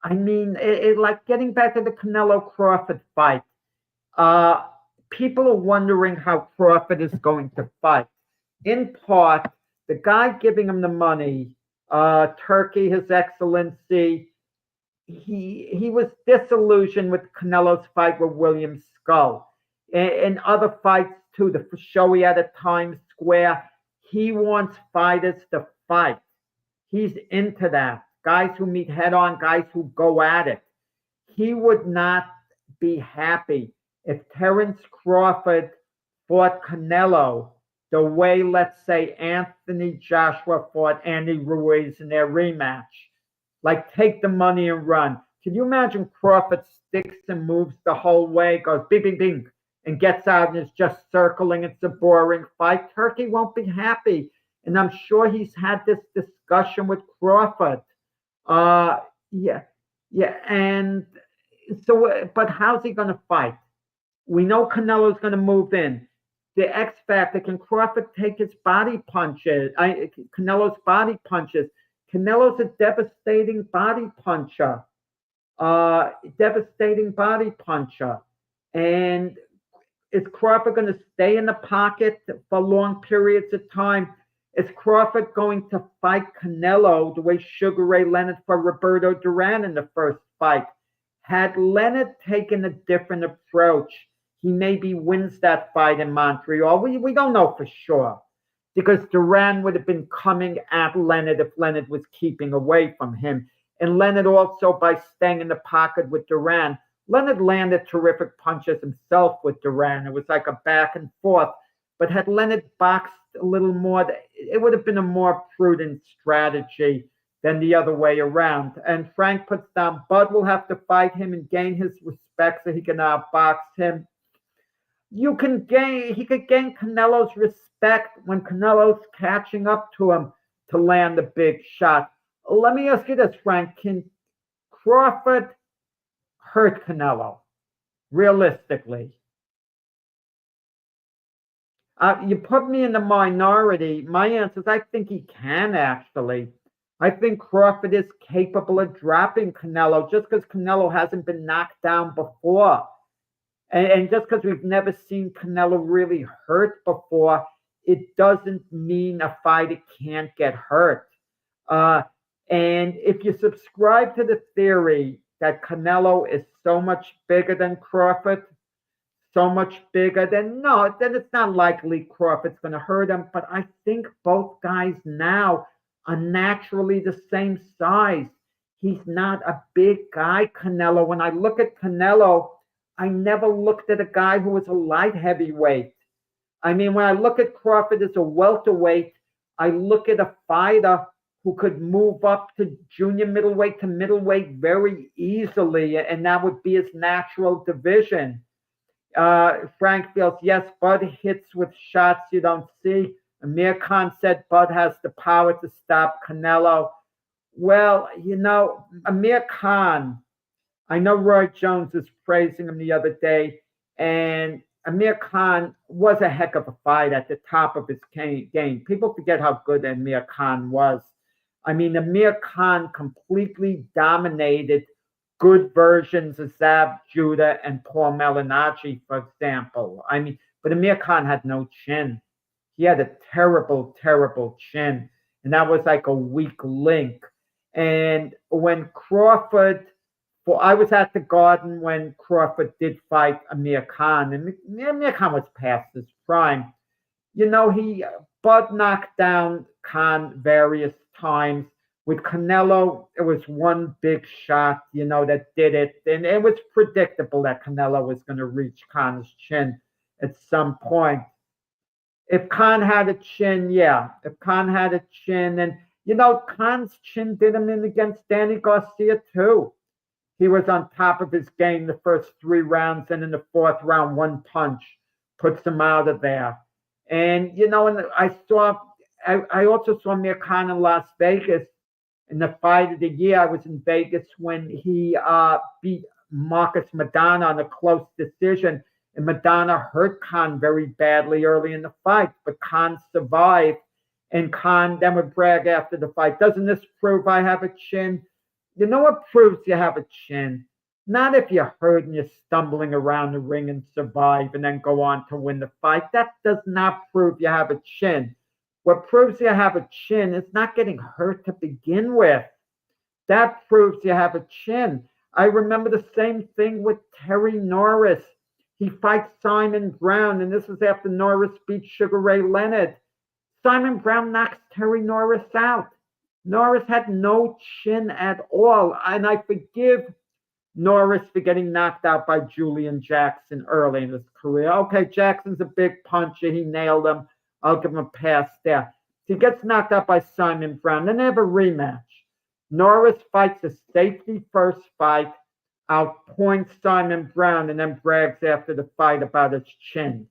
I mean, like getting back to the Canelo Crawford fight, people are wondering how Crawford is going to fight. In part, the guy giving him the money, Turkey, His Excellency, he was disillusioned with Canelo's fight with William Skull. In other fights too, the show he had at Times Square, he wants fighters to fight. He's into that. Guys who meet head on, guys who go at it. He would not be happy if Terence Crawford fought Canelo the way, let's say, Anthony Joshua fought Andy Ruiz in their rematch. Like, take the money and run. Can you imagine Crawford sticks and moves the whole way, goes bing, bing, bing, and gets out and is just circling? It's a boring fight. Turkey won't be happy. And I'm sure he's had this discussion with Crawford. Yeah, yeah. And so, but how's he going to fight? We know Canelo's going to move in. The X factor, can Crawford take his body punches? Canelo's body punches. Canelo's a devastating body puncher. Devastating body puncher. And is Crawford going to stay in the pocket for long periods of time? Is Crawford going to fight Canelo the way Sugar Ray Leonard for Roberto Duran in the first fight? Had Leonard taken a different approach, he maybe wins that fight in Montreal. We don't know for sure, because Duran would have been coming at Leonard if Leonard was keeping away from him. And Leonard also, by staying in the pocket with Duran, Leonard landed terrific punches himself with Duran. It was like a back and forth. But had Leonard boxed a little more, it would have been a more prudent strategy than the other way around. And Frank puts down, Bud will have to fight him and gain his respect so he can outbox him. He could gain Canelo's respect when Canelo's catching up to him to land a big shot. Let me ask you this, Frank. Can Crawford hurt Canelo, realistically? You put me in the minority. My answer is I think he can, actually. I think Crawford is capable of dropping Canelo just because Canelo hasn't been knocked down before. And just because we've never seen Canelo really hurt before, it doesn't mean a fighter can't get hurt. And if you subscribe to the theory that Canelo is so much bigger than Crawford, so much bigger, then it's not likely Crawford's going to hurt him. But I think both guys now are naturally the same size. He's not a big guy, Canelo. When I look at Canelo, I never looked at a guy who was a light heavyweight. I mean, when I look at Crawford as a welterweight, I look at a fighter who could move up to junior middleweight to middleweight very easily, and that would be his natural division. Frank feels, yes, Bud hits with shots you don't see. Amir Khan said Bud has the power to stop Canelo. Well, Amir Khan, I know Roy Jones was praising him the other day, and Amir Khan was a heck of a fight at the top of his game. People forget how good Amir Khan was. I mean, Amir Khan completely dominated good versions of Zav Judah and Paul Malignaggi, for example. I mean, but Amir Khan had no chin. He had a terrible, terrible chin, and that was like a weak link. And when Crawford, I was at the Garden when Crawford did fight Amir Khan, and Amir Khan was past his prime. Bud knocked down Khan various times. With Canelo, it was one big shot, that did it. And it was predictable that Canelo was going to reach Khan's chin at some point. If Khan had a chin, If Khan had a chin, and, Khan's chin did him in against Danny Garcia, too. He was on top of his game the first 3 rounds, and in the 4th round, one punch puts him out of there. And, and I also saw Amir Khan in Las Vegas in the fight of the year. I was in Vegas when he beat Marcus Maidana on a close decision. And Maidana hurt Khan very badly early in the fight, but Khan survived. And Khan then would brag after the fight, doesn't this prove I have a chin? You know what proves you have a chin? Not if you're hurt and you're stumbling around the ring and survive and then go on to win the fight. That does not prove you have a chin. What proves you have a chin is not getting hurt to begin with. That proves you have a chin. I remember the same thing with Terry Norris. He fights Simon Brown, and this was after Norris beat Sugar Ray Leonard. Simon Brown knocks Terry Norris out. Norris had no chin at all, and I forgive Norris for getting knocked out by Julian Jackson early in his career. Okay, Jackson's a big puncher. He nailed him. I'll give him a pass there. He gets knocked out by Simon Brown. They never rematch. Norris fights a safety first fight, outpoints Simon Brown, and then brags after the fight about his chin.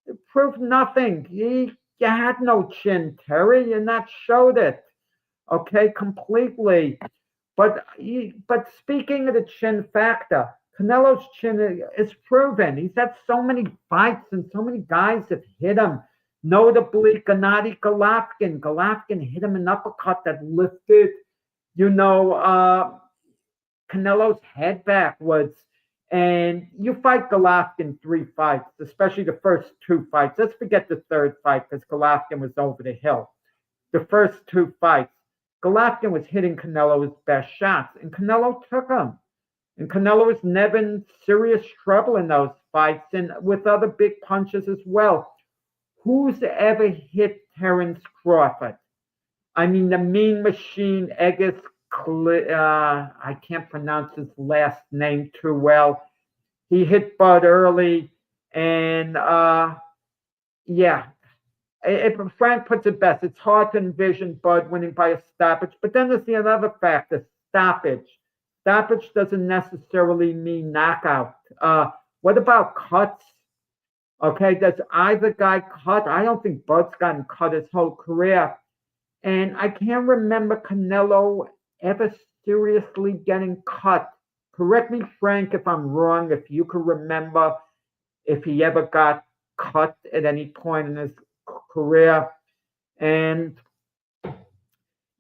It proved nothing. You had no chin, Terry, and that showed it. Okay, completely. But speaking of the chin factor, Canelo's chin is proven. He's had so many fights and so many guys have hit him. Notably, Gennady Golovkin. Golovkin hit him an uppercut that lifted, Canelo's head backwards. And you fight Golovkin 3 fights, especially the first 2 fights. Let's forget the third fight because Golovkin was over the hill. The first 2 fights, Golovkin was hitting Canelo's best shots, and Canelo took him. And Canelo was never in serious trouble in those fights, and with other big punches as well. Who's ever hit Terence Crawford? I mean, the Mean Machine, Egis, I can't pronounce his last name too well. He hit Bud early, and Frank puts it best. It's hard to envision Bud winning by a stoppage, but then there's the other factor, stoppage. Stoppage doesn't necessarily mean knockout. What about cuts? Okay, does either guy cut? I don't think Bud's gotten cut his whole career. And I can't remember Canelo ever seriously getting cut. Correct me, Frank, if I'm wrong, if you can remember if he ever got cut at any point in his career. And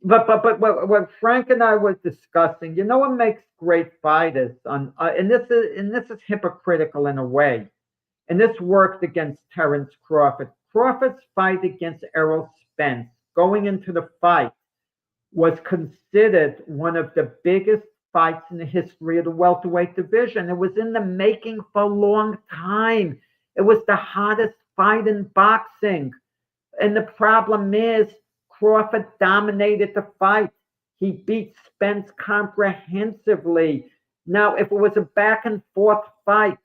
but what Frank and I were discussing, what makes great fighters and this is hypocritical in a way. And this worked against Terence Crawford. Crawford's fight against Errol Spence going into the fight was considered one of the biggest fights in the history of the welterweight division. It was in the making for a long time. It was the hottest fight in boxing. And the problem is Crawford dominated the fight. He beat Spence comprehensively. Now, if it was a back and forth fight,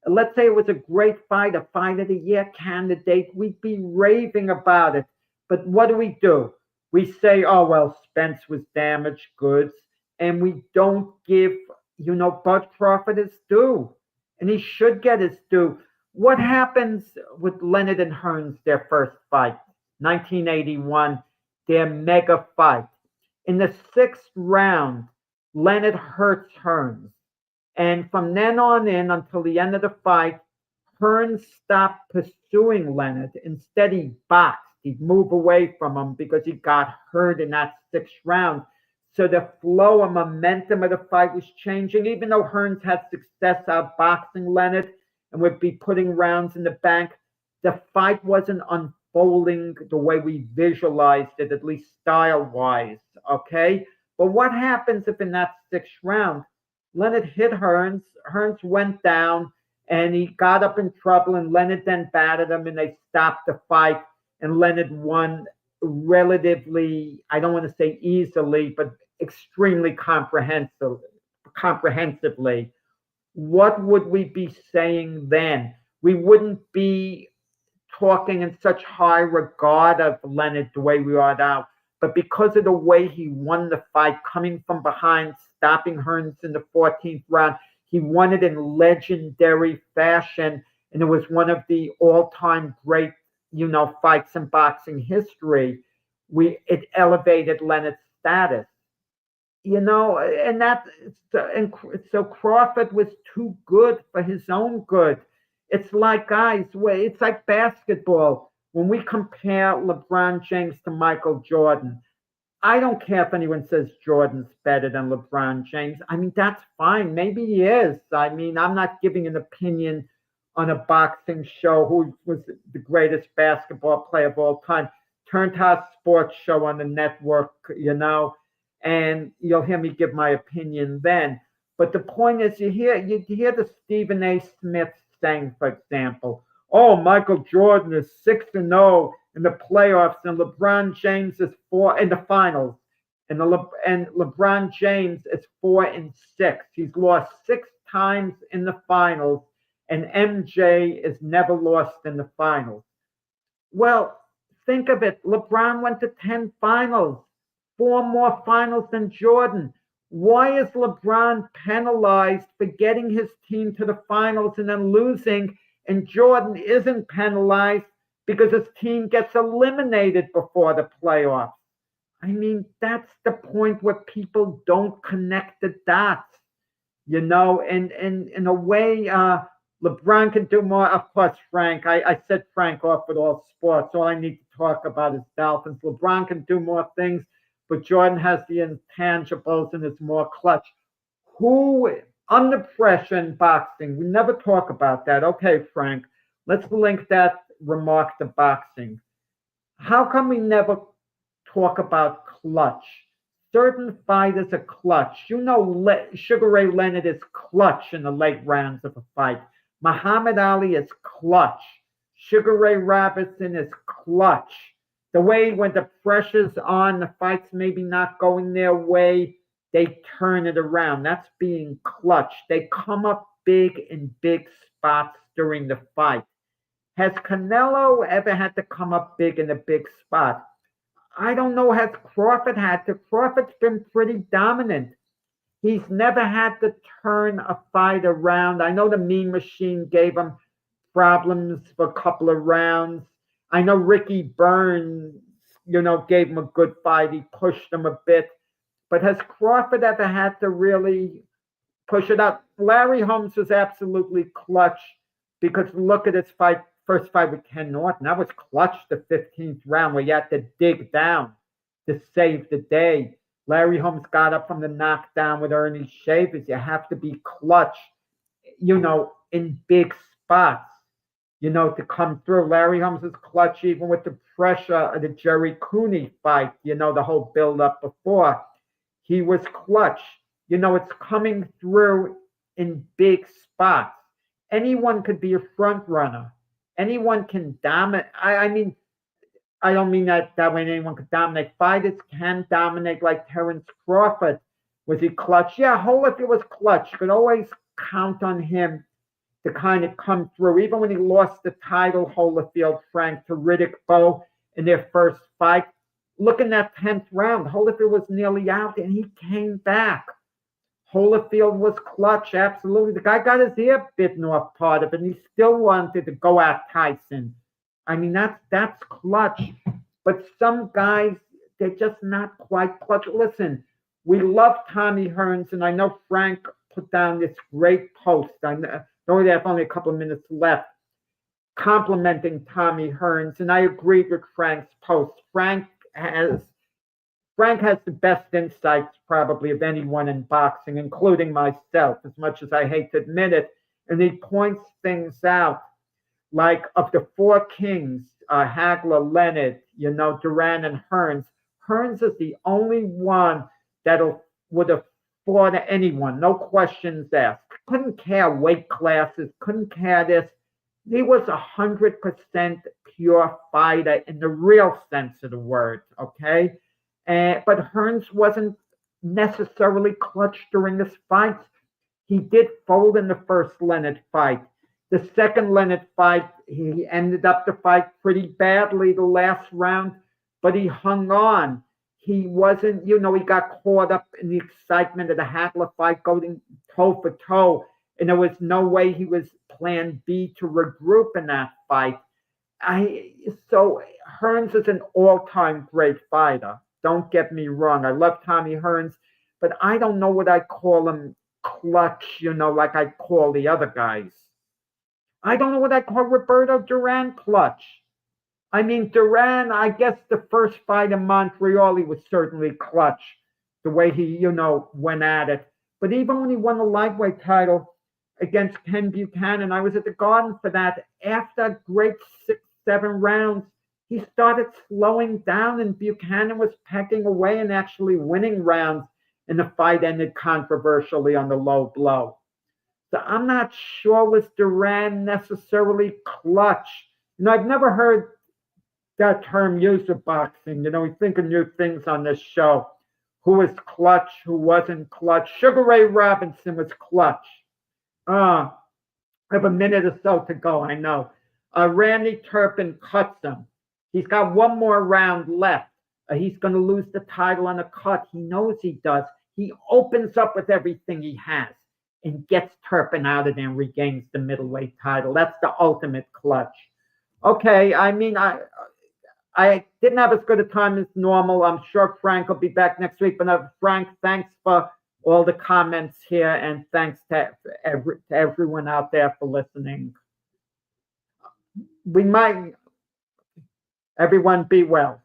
let's say it was a great fight, a fight of the year candidate, we'd be raving about it. But what do? We say, oh, well, Spence was damaged goods, and we don't give, Bud Crawford his due. And he should get his due. What happens with Leonard and Hearns, their first fight, 1981, their mega fight? In the 6th round, Leonard hurts Hearns. And from then on in until the end of the fight, Hearns stopped pursuing Leonard. Instead, he boxed. He'd move away from him because he got hurt in that 6th round. So the flow and momentum of the fight was changing. Even though Hearns had success outboxing Leonard and would be putting rounds in the bank, the fight wasn't unfolding the way we visualized it, at least style-wise, okay? But what happens if in that 6th round, Leonard hit Hearns, Hearns went down, and he got up in trouble, and Leonard then battered him, and they stopped the fight, and Leonard won relatively, I don't want to say easily, but extremely comprehensively. What would we be saying then? We wouldn't be talking in such high regard of Leonard the way we are now. But because of the way he won the fight, coming from behind, stopping Hearns in the 14th round, he won it in legendary fashion. And it was one of the all-time great, fights in boxing history. It elevated Leonard's status. And so Crawford was too good for his own good. It's like, guys, it's like basketball. When we compare LeBron James to Michael Jordan, I don't care if anyone says Jordan's better than LeBron James. I mean, that's fine. Maybe he is. I mean, I'm not giving an opinion on a boxing show who was the greatest basketball player of all time. Turn to our sports show on the network, and you'll hear me give my opinion then. But the point is, you hear the Stephen A. Smith saying, for example, oh, Michael Jordan is 6-0 in the playoffs, and LeBron James is 4 in the finals, and LeBron James is 4-6. He's lost 6 times in the finals, and MJ is never lost in the finals. Well, think of it. LeBron went to 10 finals. 4 more finals than Jordan. Why is LeBron penalized for getting his team to the finals and then losing, and Jordan isn't penalized because his team gets eliminated before the playoffs? I mean, that's the point where people don't connect the dots, and in a way, LeBron can do more. Of course, Frank, I said Frank off with all sports. All I need to talk about is Dolphins. LeBron can do more things, but Jordan has the intangibles and is more clutch. Who, under pressure in boxing, we never talk about that. Okay, Frank, let's link that remark to boxing. How come we never talk about clutch? Certain fighters are clutch. Sugar Ray Leonard is clutch in the late rounds of a fight. Muhammad Ali is clutch. Sugar Ray Robinson is clutch. The way when the pressure's on, the fight's maybe not going their way, they turn it around. That's being clutch. They come up big in big spots during the fight. Has Canelo ever had to come up big in a big spot? I don't know. Has Crawford had to? Crawford's been pretty dominant. He's never had to turn a fight around. I know the Mean Machine gave him problems for a couple of rounds. I know Ricky Burns, gave him a good fight. He pushed him a bit. But has Crawford ever had to really push it up? Larry Holmes was absolutely clutch because look at his first fight with Ken Norton. That was clutch, the 15th round where you had to dig down to save the day. Larry Holmes got up from the knockdown with Ernie Shavers. You have to be clutch, in big spots, to come through. Larry Holmes is clutch even with the pressure of the Jerry Cooney fight, the whole build-up before. He was clutch. It's coming through in big spots. Anyone could be a front runner. Anyone can dominate. I mean, I don't mean that way anyone could dominate. Fighters can dominate like Terence Crawford. Was he clutch? Yeah, Holyfield was clutch. You could always count on him to kind of come through. Even when he lost the title, Holyfield, Frank, to Riddick Bowe in their first fight. Look in that 10th round. Holyfield was nearly out and he came back. Holyfield was clutch, absolutely. The guy got his ear bitten off part of it, and he still wanted to go at Tyson. I mean, that's clutch. But some guys, they're just not quite clutch. Listen, we love Tommy Hearns, and I know Frank put down this great post. I know we have only a couple of minutes left, complimenting Tommy Hearns, and I agreed with Frank's post. Frank has the best insights probably of anyone in boxing, including myself, as much as I hate to admit it. And he points things out like of the 4 kings, Hagler, Leonard, Duran and Hearns. Hearns is the only one that would have fought anyone, no questions asked. Couldn't care weight classes, couldn't care this. He was 100% pure fighter in the real sense of the word, okay? But Hearns wasn't necessarily clutch during this fight. He did fold in the first Leonard fight. The second Leonard fight, he ended up the fight pretty badly the last round, but he hung on. He wasn't, he got caught up in the excitement of the Hagler fight going toe for toe, and there was no way he was plan B to regroup in that fight. So Hearns is an all-time great fighter. Don't get me wrong. I love Tommy Hearns, but I don't know what I call him clutch, like I call the other guys. I don't know what I call Roberto Duran clutch. I mean, Duran, I guess the first fight in Montreal, he was certainly clutch, the way he, went at it. But even when he won the lightweight title against Ken Buchanan, I was at the Garden for that. After a great 6-7 rounds, he started slowing down, and Buchanan was pecking away and actually winning rounds, and the fight ended controversially on the low blow. So I'm not sure was Duran necessarily clutch. I've never heard that term used in boxing. We think of new things on this show. Who was clutch, who wasn't clutch. Sugar Ray Robinson was clutch. I have a minute or so to go, I know. Randy Turpin cuts him. He's got one more round left He's going to lose the title on a cut. He knows he does. He opens up with everything he has and gets Turpin out of there and regains the middleweight title. That's the ultimate clutch. Okay, I mean, I didn't have as good a time as normal. I'm sure Frank will be back next week. But Frank, thanks for all the comments here, and thanks to everyone out there for listening. Everyone be well.